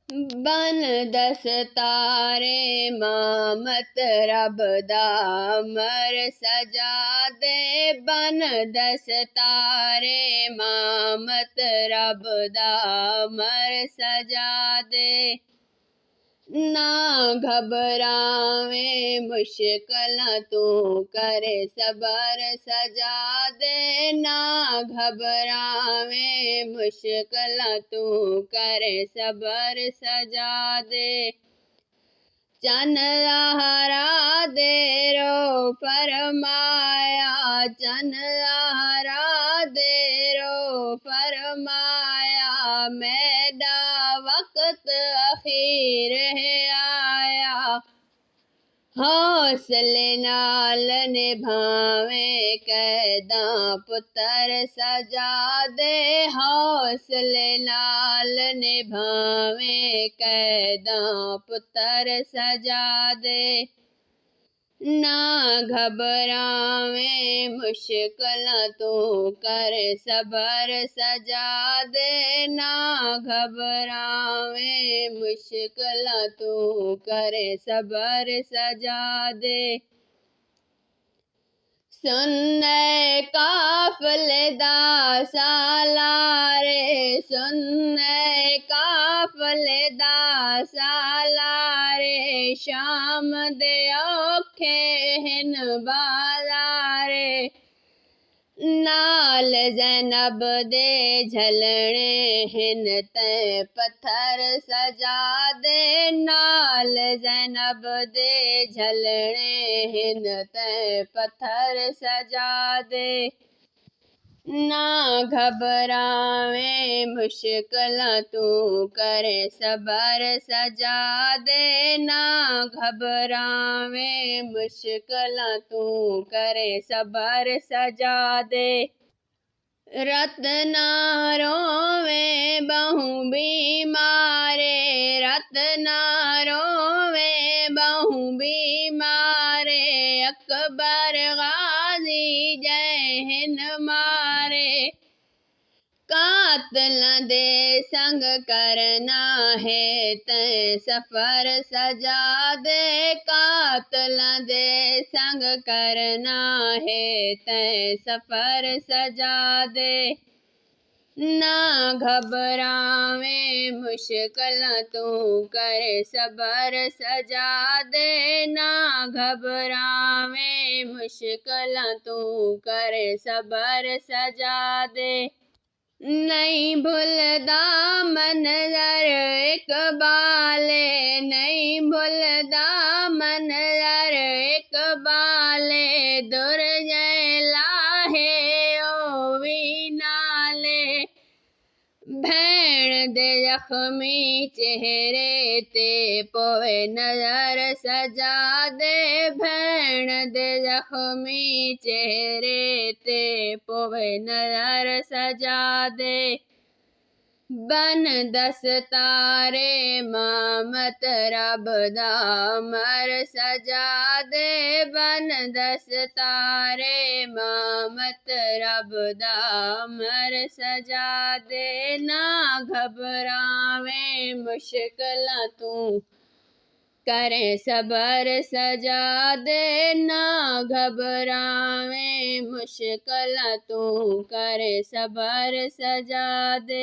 बन दस्तारे मामत रब दा अमर सजा दे। बन दस्तारे मामत रब दा अमर सजा दे। ना घबरावे मुश्किलां तू करे सबर सजा दे। ना घबरावे मुश्किलां तू करे सबर सजा दे। चन लहरा दे रो फरमाया, चन लहरा दे रो फरमाया, मैदा वक्त अखीर है आया। हौसले नाल निभावे कैदां पुत्र सजा दे। हौसले नाल निभावे कैदां पुत्र सजा दे। ना घबरावे मुश्किलां तू करे सबर सजा दे। ना घबरावे मुश्किलां तू करे सबर सजा दे। सुन्ने काफिले दा सालारे, सुन्ने काफिले दा सालारे, शाम दे औखे हिन बाज़ारे। नाल ज़ैनब दे झलणे हिन तैं पत्थर सजा दे। नाल ज़ैनब दे झलणे हिन तैं पत्थर सजा दे। ना घबरावे मुश्किलां तू करे सबर सजा दे। ना घबरावे मुश्किलां तू करे सबर सजा दे। रत ना रोवे बहु बीमारे, रत ना रोवे बहु बीमारे, अकबर गाज़ी जय हिन मारे। कातिलां दे संग करना है तैं सफर सजा दे। कातिलां दे संग करना है तैं सफर सजा दे। ना घबरावे मुश्किलां तू करे सबर सजा दे। ना घबरावे मुश्किलां तू करे सबर सजा दे। नहीं भुलदा मंज़र इक़बाले, नहीं भुलदा मंज़र इक़बाले, दुर्जे लाहे ओ वी नाले। भेण दे ज़ख्मी चेहरे ते पोए नज़र सजा दे। भेण दे ज़ख्मी चेहरे ते पोए नज़र सजा दे। बन दस्तारे मामत रब दा अमर सजा दे। बन दस्तारे मामत रब दा अमर सजा दे। ना घबरावे मुश्किलां तू करे सबर सजा दे। ना घबरावे मुश्किलां तू करे सबर सजा दे।